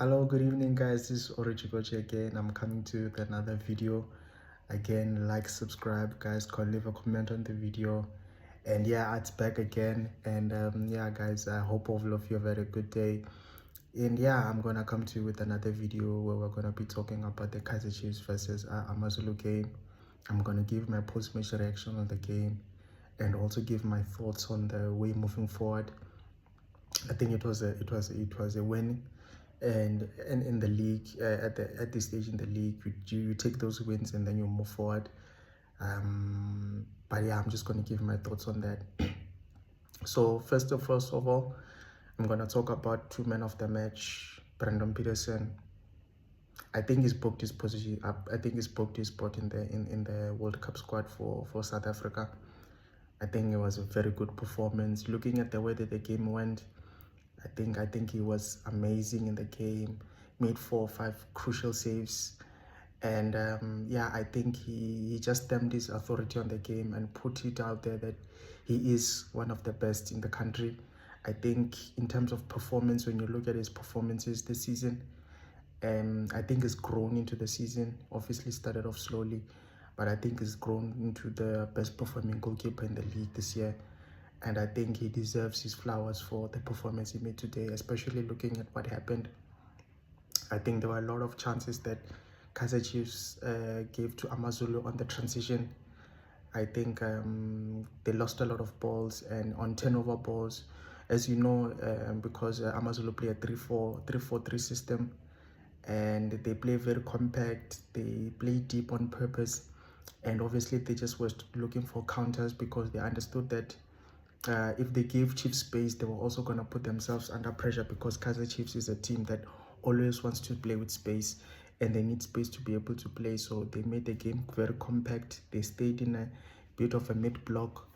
Hello, good evening, guys. This is Orichigochi again. I'm coming to with another video. Again, like, subscribe, guys. Can leave a comment on the video. And yeah, it's back again. And yeah, guys, I hope all of you have had a good day. And yeah, I'm gonna come to you with another video where we're gonna be talking about the Kaizer Chiefs versus AmaZulu game. I'm gonna give my post-match reaction on the game and also give my thoughts on the way moving forward. I think it was a win, and in the league, at this stage in the league, you take those wins and then you move forward. But yeah, I'm just gonna give my thoughts on that. So first of all, I'm gonna talk about two men of the match. Peterson. I think he's booked his position up. I think he's booked his spot in the World Cup squad for South Africa. I think it was a very good performance. Looking at the way that the game went, I think he was amazing in the game. Made 4 or 5 crucial saves, and yeah, I think he just stamped his authority on the game and put it out there that he is one of the best in the country. I think in terms of performance, when you look at his performances this season, I think he's grown into the season. Obviously started off slowly, but I think he's grown into the best performing goalkeeper in the league this year. And I think he deserves his flowers for the performance he made today, especially looking at what happened. I think there were a lot of chances that Kaizer Chiefs gave to AmaZulu on the transition. I think they lost a lot of balls, and on turnover balls, as you know, because AmaZulu play a 3-4-3 system, and they play very compact, they play deep on purpose, and obviously they just were looking for counters because they understood that if they gave Chiefs space, they were also going to put themselves under pressure, because Kaizer Chiefs is a team that always wants to play with space, and they need space to be able to play. So they made the game very compact. They stayed in a bit of a mid block.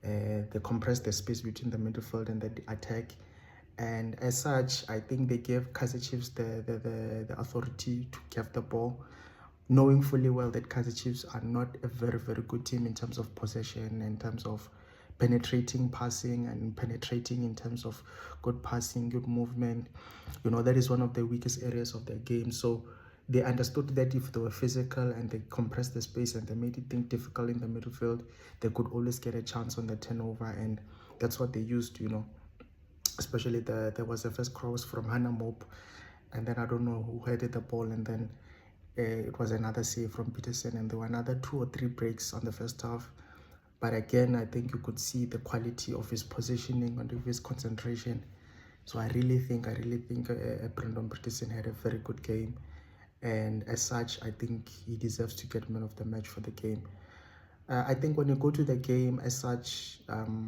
They compressed the space between the midfield and the attack. And as such, I think they gave Kaizer Chiefs the authority to have the ball, knowing fully well that Kaizer Chiefs are not a very good team in terms of possession, in terms of penetrating passing, and penetrating in terms of good passing, good movement. You know, that is one of the weakest areas of their game. So they understood that if they were physical and they compressed the space and they made it difficult in the midfield, they could always get a chance on the turnover, and that's what they used, you know. Especially there was the first cross from Hannah Mope, and then I don't know who headed the ball, and then it was another save from Peterson, and there were another 2 or 3 breaks on the first half. But again, I think you could see the quality of his positioning and of his concentration. So I really think Peterson had a very good game, and as such, I think he deserves to get man of the match for the game. I think when you go to the game as such,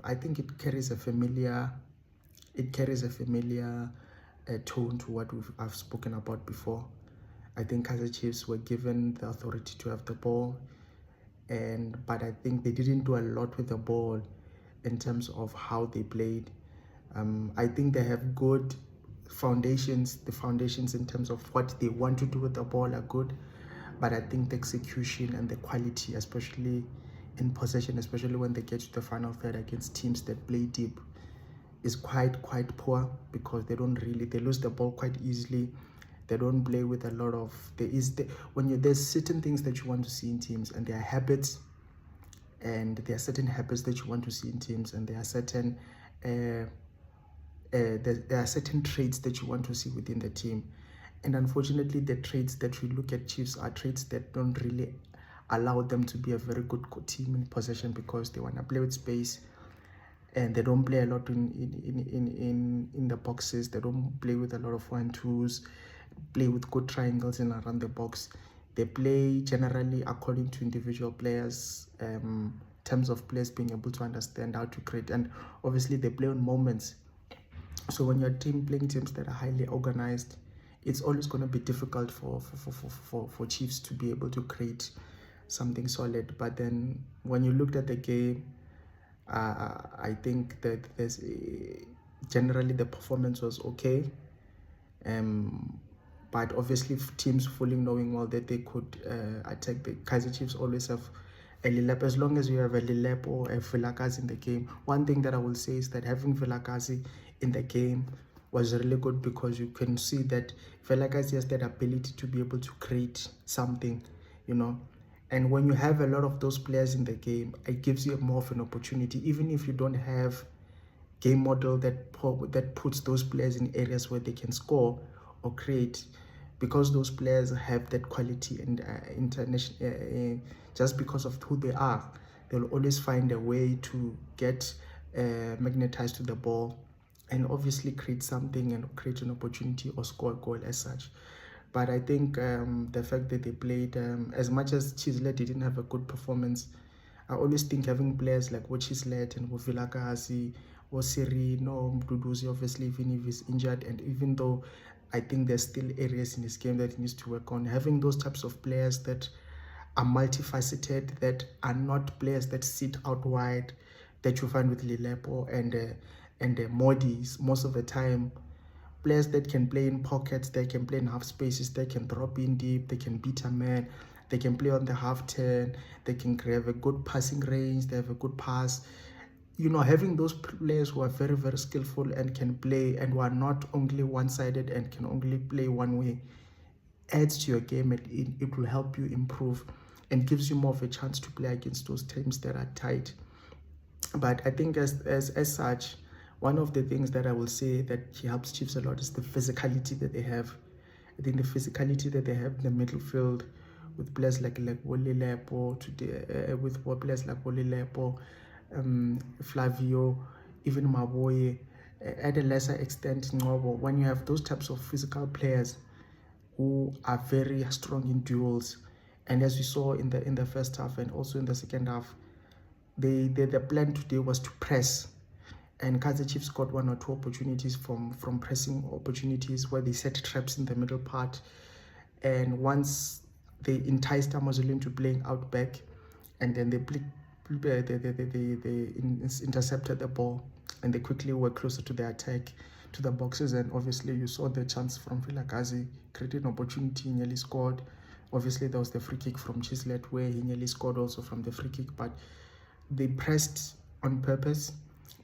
I think it carries a familiar tone to what I've spoken about before. I think Kaizer Chiefs were given the authority to have the ball, but I think they didn't do a lot with the ball in terms of how they played. I think they have good foundations. The foundations in terms of what they want to do with the ball are good, but I think the execution and the quality, especially in possession, especially when they get to the final third against teams that play deep, is quite poor, because they lose the ball quite easily. They don't play with a lot of there's certain things that you want to see in teams, and there are habits, and there are certain habits that you want to see in teams, and there are certain traits that you want to see within the team. And unfortunately, the traits that we look at Chiefs are traits that don't really allow them to be a very good team in possession, because they want to play with space, and they don't play a lot in the boxes. They don't play with a lot of 1-2s, play with good triangles in around the box. They play generally according to individual players, terms of players being able to understand how to create, and obviously they play on moments. So when you're playing teams that are highly organized, it's always going to be difficult for Chiefs to be able to create something solid. But then when you looked at the game, I think that generally the performance was okay, but obviously teams fully knowing well that they could attack. The Kaizer Chiefs always have a Lilep. As long as you have a Lilep or a Vilakazi in the game, one thing that I will say is that having Vilakazi in the game was really good, because you can see that Velagazi has that ability to be able to create something, you know. And when you have a lot of those players in the game, it gives you more of an opportunity, even if you don't have game model that puts those players in areas where they can score or create, because those players have that quality and international, just because of who they are, they'll always find a way to get magnetized to the ball and obviously create something and create an opportunity or score a goal as such. But I think the fact that they played, as much as Chislet didn't have a good performance, I always think having players like Chislet and Vilakazi or Serino, Mduduzi, obviously, even if he's injured, and even though I think there's still areas in his game that he needs to work on, having those types of players that are multifaceted, that are not players that sit out wide, that you find with Lilepo and Modis most of the time. Players that can play in pockets, they can play in half spaces, they can drop in deep, they can beat a man, they can play on the half turn, they can have a good passing range, they have a good pass. You know, having those players who are very, very skillful and can play, and who are not only one-sided and can only play one way, adds to your game, and it will help you improve and gives you more of a chance to play against those teams that are tight. But I think as such, one of the things that I will say that helps Chiefs a lot is the physicality that they have. I think the physicality that they have in the midfield, with players like Wole Lepo, with players like Wole Lepo, Flavio, even Maboye, at a lesser extent Ngobo. When you have those types of physical players who are very strong in duels, and as we saw in the first half and also in the second half, the plan today was to press, and Kaizer Chiefs got one or two opportunities from pressing opportunities where they set traps in the middle part, and once they enticed AmaZulu into playing out back, and then they intercepted the ball, and they quickly were closer to the attack, to the boxes, and obviously you saw the chance from Vilakazi, created an opportunity, nearly scored. Obviously there was the free kick from Chislet where he nearly scored also from the free kick, but they pressed on purpose.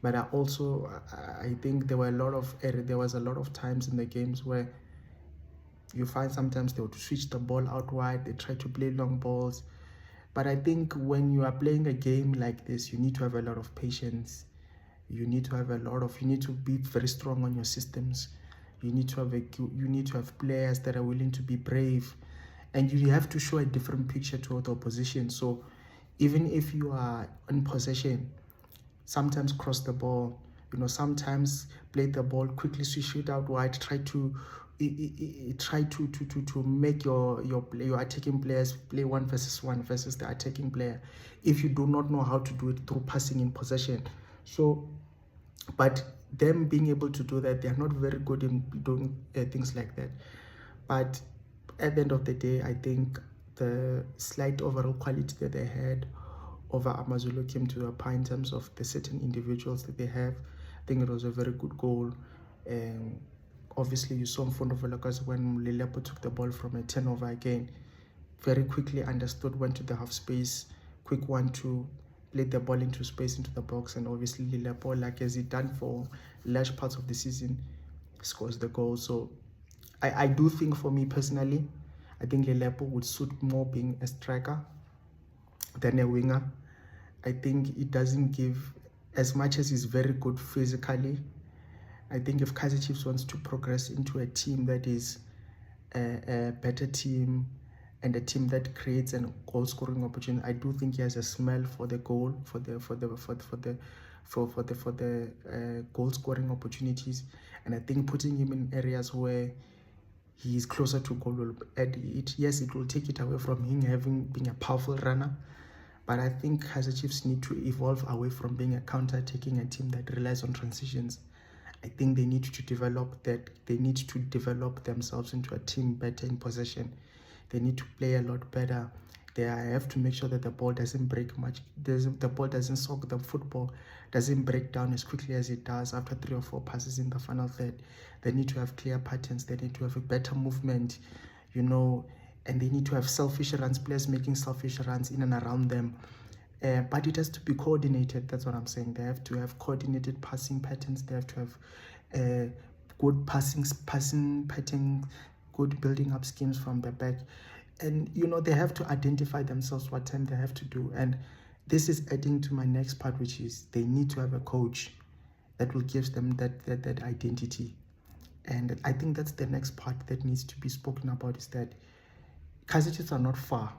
But I think there was a lot of times in the games where you find sometimes they would switch the ball out wide, they try to play long balls. But I think when you are playing a game like this, you need to have a lot of patience. You need to be very strong on your systems. You need to have players that are willing to be brave, and you have to show a different picture to the opposition. So even if you are in possession, sometimes cross the ball, sometimes play the ball quickly, switch it out wide, try to make your attacking players play 1 versus 1 versus the attacking player, if you do not know how to do it through passing in possession. So, but them being able to do that, they are not very good in doing things like that. But at the end of the day, I think the slight overall quality that they had over AmaZulu came to a point in terms of the certain individuals that they have. I think it was a very good goal. And obviously you saw Mfundo Velakazi, when Lilepo took the ball from a turnover again, very quickly understood, went to the half space, quick 1-2, played the ball into space, into the box, and obviously Lilepo, like as he done for large parts of the season, scores the goal. So I do think, for me personally, I think Lilepo would suit more being a striker than a winger. I think it doesn't give, as much as he's very good physically, I think if Kaizer Chiefs wants to progress into a team that is a better team and a team that creates an goal scoring opportunity, I do think he has a smell for the goal, for the goal scoring opportunities. And I think putting him in areas where he is closer to goal will add it. Yes, it will take it away from him being a powerful runner, but I think Kaizer Chiefs need to evolve away from being a counter-attacking team that relies on transitions. I think they need to develop that. They need to develop themselves into a team better in possession. They need to play a lot better. They have to make sure that the ball doesn't break much. The ball doesn't soak, the football doesn't break down as quickly as it does after 3 or 4 passes in the final third. They need to have clear patterns. They need to have a better movement, and they need to have selfish runs, players making selfish runs in and around them. But it has to be coordinated. That's what I'm saying. They have to have coordinated passing patterns. They have to have good passing patterns, good building up schemes from the back. And they have to identify themselves what time they have to do. And this is adding to my next part, which is they need to have a coach that will give them that identity. And I think that's the next part that needs to be spoken about, is that Kaizer Chiefs are not far.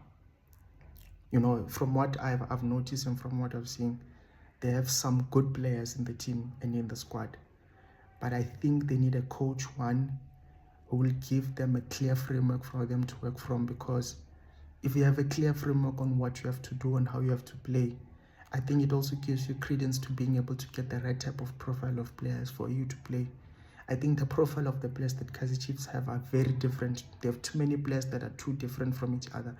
From what I've noticed and from what I've seen, they have some good players in the team and in the squad. But I think they need a coach, one, who will give them a clear framework for them to work from, because if you have a clear framework on what you have to do and how you have to play, I think it also gives you credence to being able to get the right type of profile of players for you to play. I think the profile of the players that Kaizer Chiefs have are very different. They have too many players that are too different from each other.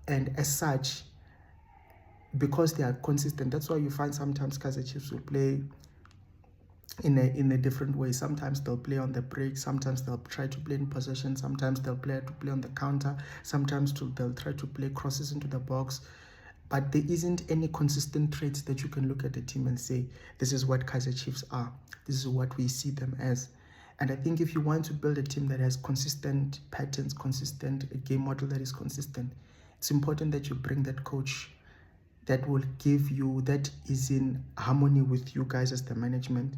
And as such, because they are consistent, that's why you find sometimes Kaizer Chiefs will play in a different way. Sometimes they'll play on the break, sometimes they'll try to play in possession, sometimes they'll play on the counter, sometimes they'll try to play crosses into the box. But there isn't any consistent traits that you can look at the team and say, this is what Kaizer Chiefs are, this is what we see them as. And I think if you want to build a team that has consistent patterns, a game model that is consistent, it's important that you bring that coach that will give you, that is in harmony with you guys as the management.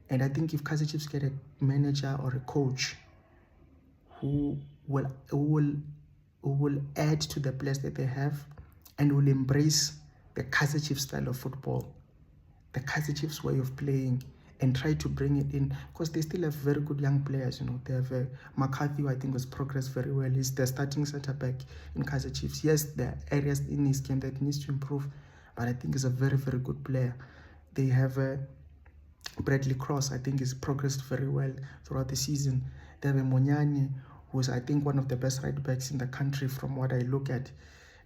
And I think if Kaizer Chiefs get a manager or a coach who will add to the players that they have and will embrace the Kaizer Chiefs style of football, the Kaizer Chiefs way of playing, and try to bring it in, because they still have very good young players. They have McCarthy, who I think has progressed very well. He's the starting center back in Kaizer Chiefs. Yes, there are areas in his game that needs to improve, but I think he's a very, very good player. They have Bradley Cross, I think, has progressed very well throughout the season. They have Monyane, who is, I think, one of the best right backs in the country from what I look at.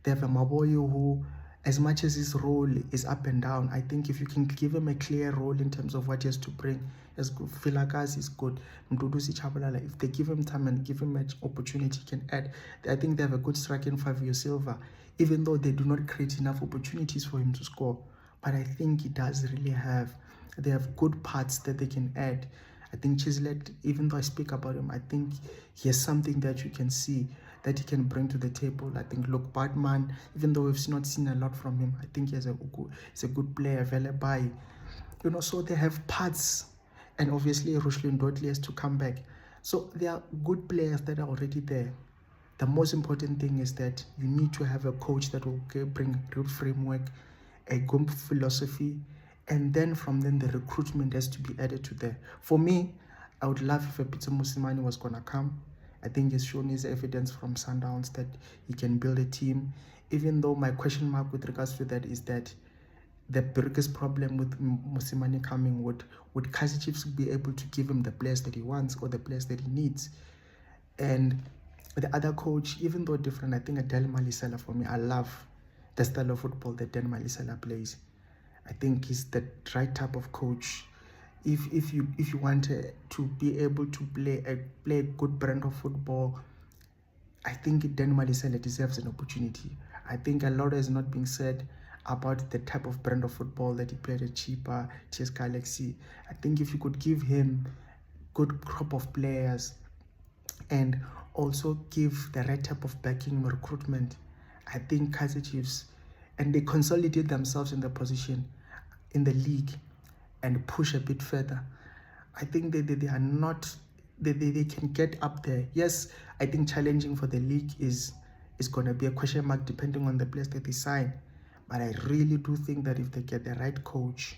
They have Maboyo, who, as much as his role is up and down, I think if you can give him a clear role in terms of what he has to bring, as good. Filakazi is good. Mduduzi Chabalala, if they give him time and give him an opportunity, he can add. I think they have a good striker in Fabio Silva, even though they do not create enough opportunities for him to score. But I think he does really have, they have good parts that they can add. I think Chislett, even though I speak about him, I think he has something that you can see that he can bring to the table. I think Luke Bartman, even though we've not seen a lot from him, I think he's a good player, Velebai. So they have parts, and obviously Rushlin Dudley has to come back. So there are good players that are already there. The most important thing is that you need to have a coach that will bring a good framework, a good philosophy, and then from then the recruitment has to be added to there. For me, I would love if a Peter Mosimane was going to come. I think he's shown his evidence from Sundowns that he can build a team, even though my question mark with regards to that is that the biggest problem with Mosimane coming, would Kaizer Chiefs be able to give him the players that he wants or the players that he needs? And the other coach, even though different, I think Adel Malisela, for me, I love the style of football that Dan Malisela plays. I think he's the right type of coach. If you want to be able to play a good brand of football, I think Dan Malisela deserves an opportunity. I think a lot is not being said about the type of brand of football that he played at Chipa, TS Galaxy. I think if you could give him good crop of players and also give the right type of backing recruitment, I think Kaizer Chiefs, and they consolidate themselves in the position in the league and push a bit further, I think they are not, they can get up there. Yes, I think challenging for the league is going to be a question mark depending on the players that they sign. But I really do think that if they get the right coach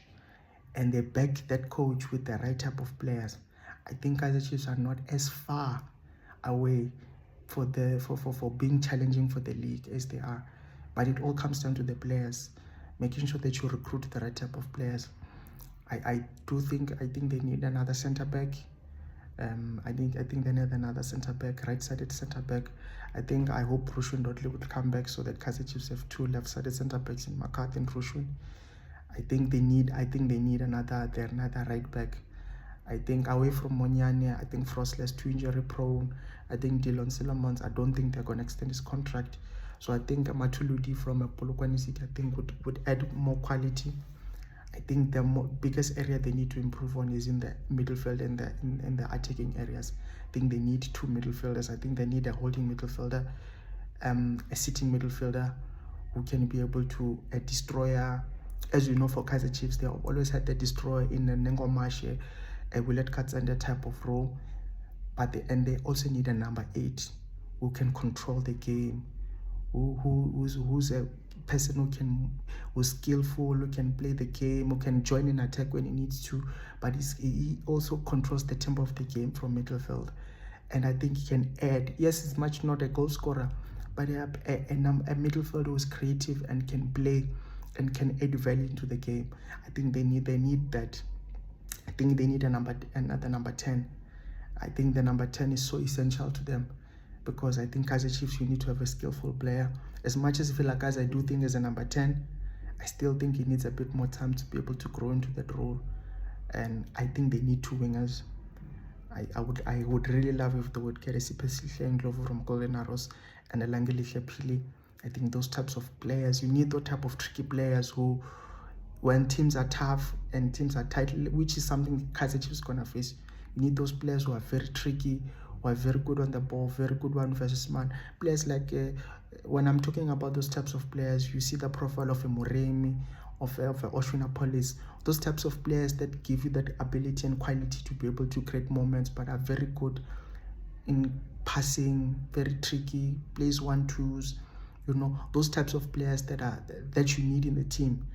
and they back that coach with the right type of players, I think Kaizer Chiefs are not as far away for being challenging for the league as they are. But it all comes down to the players, making sure that you recruit the right type of players. I think they need another centre back. I think they need another centre back, right-sided centre back. I hope Rushun Dudley would come back so that Kaizer Chiefs have two left-sided centre backs in McCarthy and Rushun. I think they need another right back. I think away from Monyane, I think Frostless too injury prone. I think Dylan Solomons, I don't think they're going to extend his contract. So I think Matuludi from Polokwane City, I think would add more quality. I think the biggest area they need to improve on is in the midfield and in the attacking areas. I think they need 2 midfielders. I think they need a holding midfielder, a sitting midfielder who can be able to a destroyer. As you know, for Kaizer Chiefs, they have always had the destroyer in the Nengomashe, a Willet Katsanda type of role. But they also need a number 8 who can control the game, who's a person who's skillful, who can play the game, who can join in attack when he needs to, but he also controls the tempo of the game from midfield. And I think he can add, yes, it's much not a goal scorer, but a midfielder who's creative and can play and can add value into the game. I think they need that. I think they need another number 10. I think the number 10 is so essential to them, because I think Kaizer Chiefs, you need to have a skillful player. As much as Vilakazi, I do think as a number 10, I still think he needs a bit more time to be able to grow into that role. And I think they need 2 wingers. I would really love if they would get a Sipesihle Ndlovu from Golden Arrows and a Langelihle Pili. I think those types of players, you need those type of tricky players who, when teams are tough and teams are tight, which is something Kaizer Chiefs is going to face, you need those players who are very tricky, who are very good on the ball, very good 1 versus 1. Players like, when I'm talking about those types of players, you see the profile of a Moremi, of a Oshwina Police, those types of players that give you that ability and quality to be able to create moments, but are very good in passing, very tricky, plays 1-2s, you know, those types of players that you need in the team.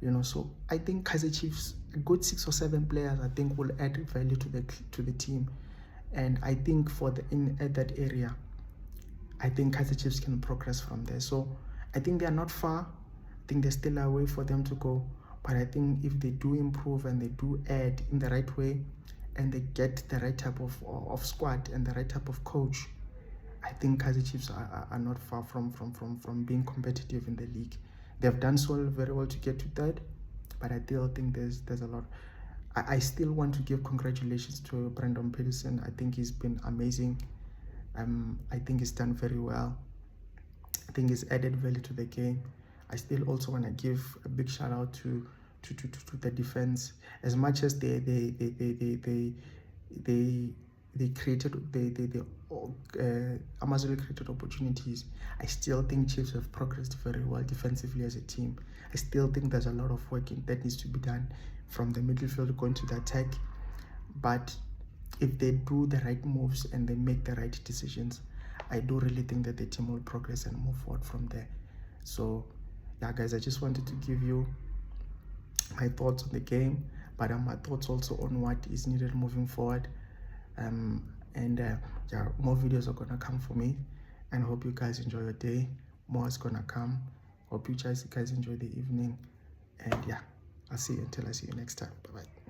You know, so I think Kaizer Chiefs, a good 6 or 7 players, I think will add value to the team. And I think at that area, I think Kaizer Chiefs can progress from there. So I think they are not far. I think there's still a way for them to go. But I think if they do improve and they do add in the right way, and they get the right type of squad and the right type of coach, I think Kaizer Chiefs are not far from being competitive in the league. They've done so very well to get to 3rd, but I still think there's a lot. I still want to give congratulations to Brandon Peterson. I think he's been amazing. I think he's done very well. I think he's added value to the game. I still also want to give a big shout out to the defense. As much as they created AmaZulu created opportunities, I still think Chiefs have progressed very well defensively as a team. I still think there's a lot of work that needs to be done from the midfield going to the attack. But if they do the right moves and they make the right decisions, I do really think that the team will progress and move forward from there. So yeah, guys, I just wanted to give you my thoughts on the game, but my thoughts also on what is needed moving forward. Yeah, more videos are gonna come for me, and hope you guys enjoy your day. More is gonna come. Hope you guys enjoy the evening, and yeah, I'll see you until I see you next time. Bye bye.